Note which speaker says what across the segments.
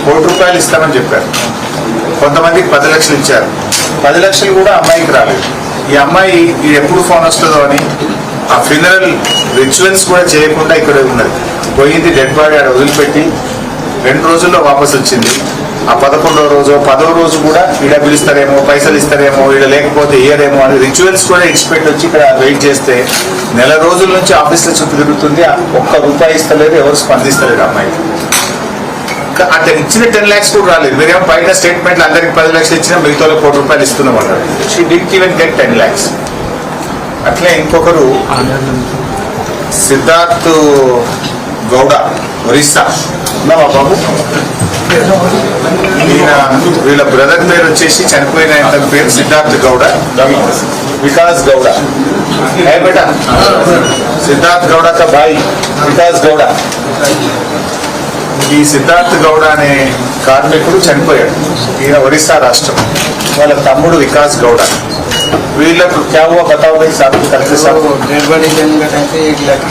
Speaker 1: ₹1,00,00,000 ఇస్తామని చెప్పారు. కొంతమందికి 10 లక్షలు ఇచ్చారు. 10 లక్షలు కూడా అమ్మాయికి రాలేదు. ఈ అమ్మాయి ఎప్పుడు ఫోన్ వస్తుందో అని ఆ ఫ్యూనరల్ రిచువల్స్ కూడా చేయకుండా ఇక్కడ ఉన్నది. పోయింది, డెడ్ బాడీ ఆడ వదిలిపెట్టి 2 రోజుల్లో వాపసు వచ్చింది. ఆ 11వ రోజు 10వ రోజు కూడా ఈడ పిలుస్తారేమో, పైసలు ఇస్తారేమో, ఈడ లేకపోతే ఇయ్యరేమో అని రిచువల్స్ కూడా ఇచ్చిపెట్టి వచ్చి ఇక్కడ వెయిట్ చేస్తే నెల రోజుల నుంచి ఆఫీస్లో చుట్టూ తిరుగుతుంది. ₹1 ఇస్తలేదు, ఎవరు స్పందిస్తలేరు అమ్మాయికి. అంటే ఇచ్చిన 10 lakhs కూడా రాలేదు. మీరేమో బయట స్టేట్మెంట్లు అందరికి 10 లక్షలు ఇచ్చినా మిగతా ₹1,00,00,000 ఇస్తున్నాం అన్నారు. She didn't even get 10 lakhs. అట్లే ఇంకొకరు సిద్ధార్థ్ గౌడ, ఒరిస్సా. ఉన్నావా బాబు? వీళ్ళ బ్రదర్ పేరు వచ్చేసి చనిపోయిన పేరు సిద్ధార్థ్ గౌడ, వికాస్ గౌడ. బేటా సిద్ధార్థ్ గౌడ కా భాయ్ వికాస్ గౌడ. ఈ సిద్ధార్థ్ గౌడ అనే కార్మికుడు చనిపోయాడు. ఈయన ఒరిస్సా రాష్ట్రం. వాళ్ళ తమ్ముడు వికాస్ గౌడ. వీళ్ళకు क्या हुआ बताओ भाई साहब करते साहब
Speaker 2: डेड बॉडी लेने का टाइम पे 1 लाख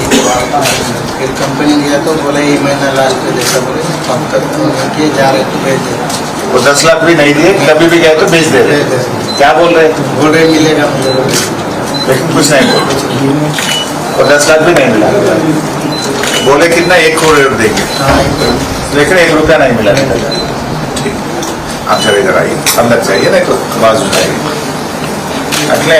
Speaker 2: फिर कंपनी गया तो बोला ये महीना लास्ट में जैसा बोले कम करते हैं जा रहे तो भेज दे.
Speaker 1: वो 10 लाख भी नहीं दिए, कभी भी गए तो भेज दे. क्या बोल रहे
Speaker 2: बोल रहे मिलेगा,
Speaker 1: लेकिन कुछ नहीं बोल. वो 10 लाख भी नहीं मिला. बोले कितना 1 करोड़ देंगे, लेकिन ₹1 नहीं मिला. ठीक, आप जब इधर आइए, अंदर जाइए, नहीं तो बाजू जाइए. అట్లే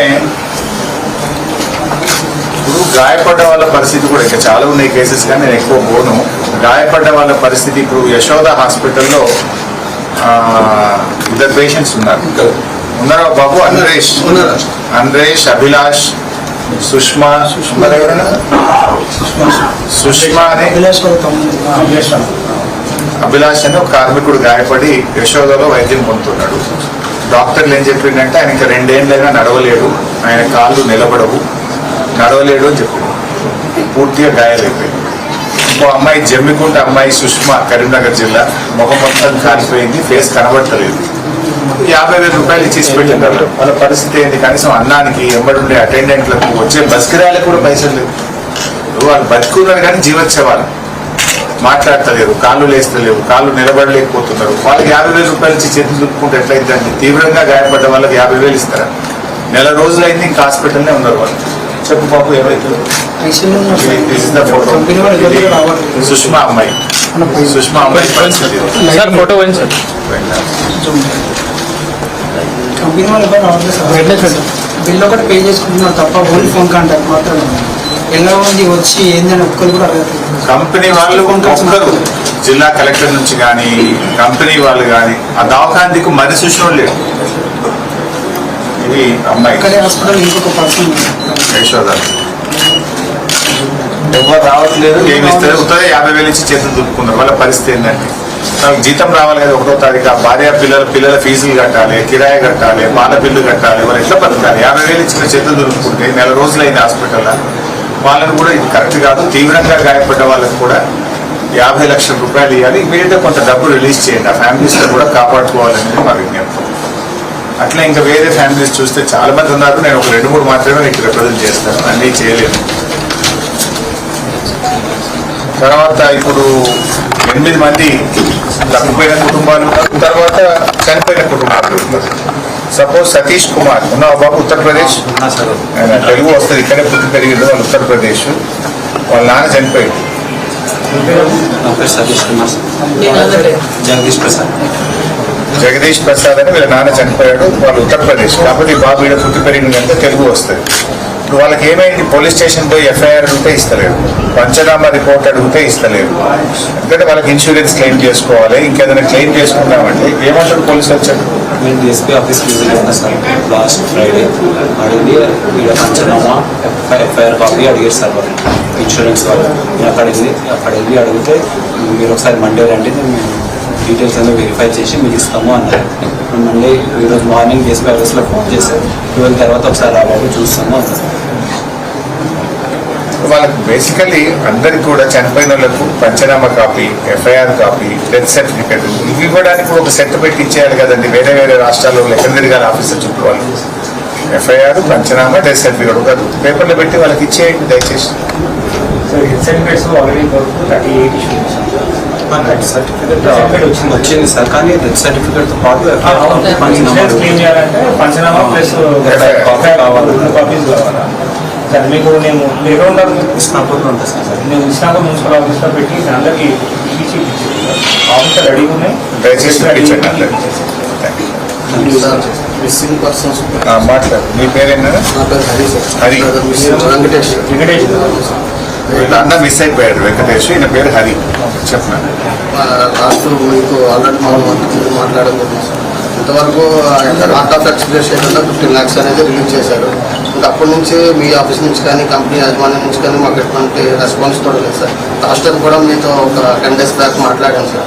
Speaker 1: ఇప్పుడు గాయపడ్డ వాళ్ళ పరిస్థితి కూడా ఇంకా చాలా ఉన్నాయి కేసెస్, కానీ నేను ఎక్కువ పోను. గాయపడ్డ వాళ్ళ పరిస్థితి ఇప్పుడు యశోద హాస్పిటల్లో 2 పేషెంట్స్ ఉన్నారు. ఉన్నారా బాబు? అంద్రేష్, అభిలాష్, సుష్మా అని అభిలాష్ అని ఒక కార్మికుడు గాయపడి యశోదలో వైద్యం పొందుతున్నాడు. డాక్టర్లు ఏం చెప్పిందంటే ఆయన ఇంకా 2 ఏళ్ళైనా నడవలేడు, ఆయన కాళ్ళు నిలబడవు, నడవలేడు అని చెప్పాడు. పూర్తిగా గాయాలైపోయింది. ఇంకో అమ్మాయి జమ్మికుంట అమ్మాయి సుష్మా, కరీంనగర్ జిల్లా, ముఖం మొత్తం కాలిపోయింది, ఫేస్ కనబడతలేదు. ₹50,000 ఇచ్చేసి పెట్టినారు. వాళ్ళ పరిస్థితి ఏంటి? కనీసం అన్నానికి ఎంబడుండే అటెండెంట్లకు వచ్చే బస్ కిరాయిలకు కూడా పైసలు లేవు. వాళ్ళు బతుకున్నారు కానీ జీవోత్సవాలు మాట్లాడతలేరు, కాళ్ళు లేస్తలేవు, కాళ్ళు నిలబడలేకపోతున్నారు. వాళ్ళకి ₹50,000 ఇచ్చి చేతులు దుప్పుకుంటే ఎట్లయిద్దండి? తీవ్రంగా గాయపడ్డ వాళ్ళకి 50,000 ఇస్తారా? నెల రోజులైంది ఇంకా హాస్పిటల్నే ఉన్నారు వాళ్ళు. చెప్పు పాపు ఏమైతుంది? సుష్మా అమ్మాయి పరిస్థితి
Speaker 2: కంపెనీ వాళ్ళు బిల్ ఒకటి పే చేసుకుంటున్నారు తప్ప ఓన్లీ ఫోన్ కాంటాక్ట్ మాత్రం. ఎలా మంది వచ్చి ఏందని ఒక్కరు కూడా అడగదు.
Speaker 1: కంపెనీ వాళ్ళు ఒక్కరు, జిల్లా కలెక్టర్ నుంచి కానీ కంపెనీ వాళ్ళు కానీ ఆ దవాఖానకు మరి చూసిన లేడు. ఇది అమ్మాయి
Speaker 2: హాస్పిటల్ ఇంకొక పర్సన్
Speaker 1: యశోద ఎవరు రావట్లేదు, ఏమి ఇస్తారు? 50,000 ఇచ్చి చేతులు దుప్పుకున్నారు. వాళ్ళ పరిస్థితి ఏంటంటే నాకు జీతం రావాలి కదా 1వ తారీఖు, భార్య పిల్లల ఫీజులు కట్టాలి, కిరాయి కట్టాలి, పాల బిల్లు కట్టాలి, వాళ్ళు ఎట్లా బతకాలి? 50,000 ఇచ్చిన చేతులు దులుపుకుంటే నెల రోజులైంది హాస్పిటల్లో. వాళ్ళని కూడా ఇది కరెక్ట్ కాదు. తీవ్రంగా గాయపడ్డ వాళ్ళకు కూడా ₹50 లక్షలు ఇవ్వాలి. ఇమీడియట్గా కొంత డబ్బు రిలీజ్ చేయండి. ఆ ఫ్యామిలీస్ కూడా కాపాడుకోవాలనేది మా విజ్ఞప్తి. అట్లా ఇంకా వేరే ఫ్యామిలీస్ చూస్తే చాలా మంది ఉన్నారు. నేను ఒక 2-3 మాత్రమే మీకు రిప్రజెంట్ చేస్తాను, అన్నీ చేయలేను. తర్వాత ఇప్పుడు 8 మంది తప్పిపోయిన కుటుంబాలు ఉన్నారు, తర్వాత చనిపోయిన కుటుంబాలు ఉన్నారు. సపోజ్ సతీష్ కుమార్ ఉన్నావు బాబు, ఉత్తరప్రదేశ్. ఆయన తెలుగు వస్తుంది, ఇక్కడే పుట్టి పెరిగింది. వాళ్ళు ఉత్తరప్రదేశ్. వాళ్ళ నాన్న చనిపోయాడు. జగదీష్ ప్రసాద్ అని వీళ్ళ నాన్న చనిపోయాడు. వాళ్ళు ఉత్తరప్రదేశ్. కాబట్టి బాబు ఈడ పుట్టి పెరిగిందంటే తెలుగు వస్తుంది. ఇప్పుడు వాళ్ళకి ఏమైంది? పోలీస్ స్టేషన్ పోయి ఎఫ్ఐఆర్ అడిగితే ఇస్తలేరు, పంచనామా రిపోర్ట్ అడిగితే ఇస్తలేరు. ఎందుకంటే వాళ్ళకి ఇన్సూరెన్స్ క్లెయిమ్ చేసుకోవాలి. ఇంకేదైనా క్లెయిమ్ చేసుకుంటామంటే ఏమంటారు పోలీసు వచ్చాడు?
Speaker 3: నేను డిఎస్పీ ఆఫీస్కి విజిట్ అయినా సార్ లాస్ట్ ఫ్రైడే. అడిగి ఇక్కడ పంచనామా ఎఫ్ఐఆర్ కాపీ అడిగారు సార్ వాళ్ళు, ఇన్సూరెన్స్ వాళ్ళు. నేను అక్కడ వెళ్ళి అడిగితే మీరు ఒకసారి మండే రండి, మేము డీటెయిల్స్ అన్నీ వెరిఫై చేసి మీకు ఇస్తాము అన్నారు. మండే ఈరోజు మార్నింగ్ డిఎస్పీ ఆఫీస్లో ఫోన్ చేశారు. 12 తర్వాత ఒకసారి రాబాబు చూస్తాము అన్నారు.
Speaker 1: వాళ్ళకి బేసికలీ అందరికి కూడా చనిపోయిన వాళ్ళకు panchnama copy, FIR copy, death certificate ఇవి ఇవ్వడానికి ఒక సెట్ పెట్టి ఇచ్చేయాలి కదండి. వేరే వేరే రాష్ట్రాల్లో ఎక్కడ తిరగాలి ఆఫీసర్ చుట్టూ వాళ్ళు. ఎఫ్ఐఆర్, పంచనామా, డెత్ సర్టిఫికేట్ ఒక పేపర్లో పెట్టి వాళ్ళకి ఇచ్చేయండి దయచేసి.
Speaker 4: సర్టిఫికేట్స్ ఆల్రెడీ 38 ఇష్యూస్
Speaker 3: సర్టిఫికేట్ వచ్చింది సార్, కానీ డెత్ సర్టిఫికేట్ తో పాటు
Speaker 4: ఇన్సూరెన్స్ క్లెయిమ్ చేయాలంటే పంచనామా ప్లస్
Speaker 3: కాపీ కావాలి.
Speaker 4: 2 కాపీస్ కావాలా సార్? మీకు నేను మీరు ఎక్కడ ఉన్నారు?
Speaker 3: ఇస్నాపూర్లో ఉంటుంది సార్.
Speaker 4: నేను ఇస్లాంపూర్ మున్సిపల్ ఆఫీస్లో పెట్టి అందరికీ ఇచ్చి ఆఫీసర్ రెడీగా ఉన్నాయి.
Speaker 1: దయచేసి పంపించండి అందరికీ.
Speaker 2: మిస్సింగ్ పర్సన్స్
Speaker 1: మాట్లాడు. మీ పేరేనా?
Speaker 2: నా పేరు హరి సార్.
Speaker 1: హరి.
Speaker 2: వెంకటేష్.
Speaker 4: వెంకటేష్
Speaker 1: వీళ్ళందరూ మిస్ అయిపోయాడు. వెంకటేష్, ఈయన పేరు హరి. చెప్పండి.
Speaker 2: లాస్ట్ మీకు ఆల్రెడీ మనం మాట్లాడడం జరిగింది సార్. ఇంతవరకు ఆర్ట్ ఆఫ్ ఎక్స్ప్రెస్ చేయకుండా 15 lakhs అనేది రిలీజ్ చేశారు. ఇంకా అప్పటి నుంచి మీ ఆఫీస్ నుంచి కానీ కంపెనీ యాజమాన్యం నుంచి కానీ మాకు ఎటువంటి రెస్పాన్స్ కూడా లేదు సార్. లాస్ట్ టైం కూడా మీతో ఒక 10 days బ్యాక్ మాట్లాడాను సార్.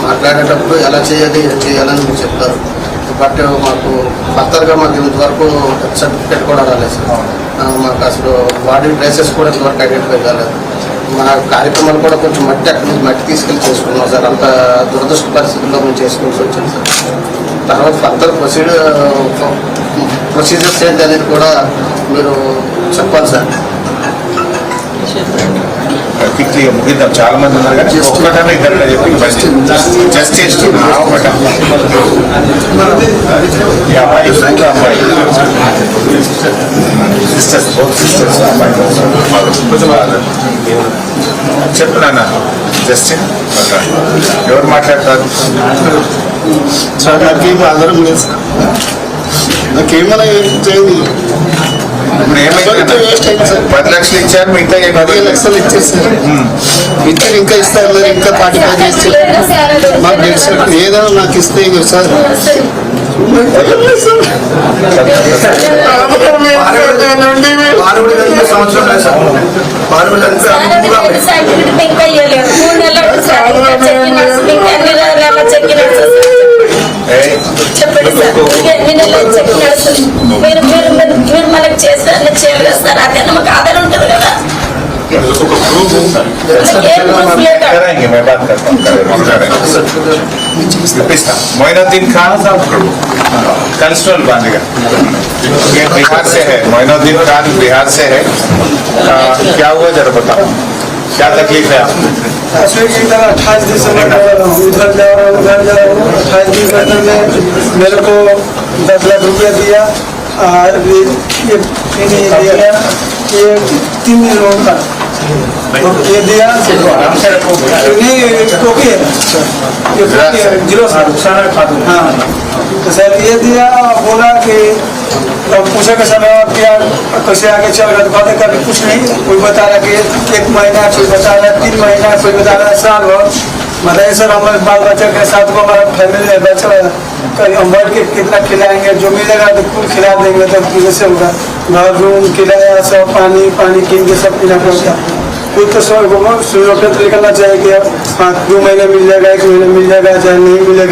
Speaker 2: మాట్లాడేటప్పుడు ఎలా చేయాలని మీరు చెప్తారు. బట్ మాకు ఫర్దర్గా మాకు ఇంతవరకు సర్టిఫికేట్ కూడా రాలేదు సార్. మాకు అసలు బాడీ ప్లేసెస్ కూడా ఇంతవరకు ఐడెంటిఫై కాలేదు. మా కార్యక్రమాలు కూడా కొంచెం మట్టి అక్కడి నుంచి మట్టి తీసుకెళ్ళి చేసుకున్నాం సార్. అంత దురదృష్ట పరిస్థితుల్లో మేము చేసుకోవాల్సి వచ్చింది సార్. తర్వాత ఫర్దర్ ప్రొసీజర్స్ ఏంటి అనేది కూడా మీరు చెప్పాలి సార్.
Speaker 1: క్విక్లీగా ముగిద్దాం. చాలా మంది ఉన్నారు కానీ ఒక్కటన్నా ఇద్దరు చెప్పి జస్ట్ చేస్తున్నా. ఒకట ఈ అమ్మాయి ఇంకో అమ్మాయి సిస్టర్స్, బోత్ సిస్టర్స్. అమ్మాయి చెప్తున్నా జస్ట్ ఎవరు మాట్లాడతారు?
Speaker 5: సార్ నాకేం ఆధారం లేదు సార్. నాకేమైనా చేయదు.
Speaker 1: ఇప్పుడు ఏమైంది?
Speaker 5: వేస్ట్ అయింది సార్.
Speaker 1: 10 లక్షలు ఇచ్చారు, మిగతా
Speaker 5: 10 లక్షలు ఇచ్చేసారు. ఇచ్చారు, ఇంకా ఇస్తారు, ఇంకా 45 ఇస్తారు. మాకు తెలుసు ఏదైనా నాకు ఇస్తే ఇక సార్
Speaker 6: చెప్పండి సార్. ఎన్ని నెలలు చెప్పినాడు మీరు మీరు మీరు మనకు చేసిన చేయాలి కదా సార్. అదే మాకు ఆధారం ఉంటుంది కదా.
Speaker 1: कराएंगे, मैं बात करता हूँ. मोइनुद्दीन खान साहब कंस्ट्रल बांधेगा. ये बिहार से है. मोइनुद्दीन खान बिहार से है. क्या हुआ जरा बताओ, क्या तकलीफ है आपको?
Speaker 7: 28 दिसंबर उधर जा रहा हूँ, उधर जा रहा हूँ. 28 दिसंबर में मेरे को 10 लाख रुपया दिया और ये 3 लोगों का ये दिया. नहीं टोकी है, जीरो हाँ. तो सर ये दिया, बोला कि पूछे के समय क्या कैसे आगे चल रहा, तो कहते कभी कुछ नहीं. कोई बता रहा कि 1 महीना, कोई बता रहा 3 महीना, कोई बता रहा साल भर. बताइए सर, हमारे बाल बच्चे के साथ को हमारा फैमिली है, बच्चा कहीं हम बैठ के कितना खिलाएंगे, जो मिलेगा तो कुल खिला देंगे. तो कैसे होगा? घर रूम किराया सब, पानी कीन के सब पीना पड़ता. कुछ तो सौ निकलना चाहिए कि हाँ 2 महीने मिल जाएगा, 1 महीने मिल जाएगा, चाहे नहीं मिलेगा.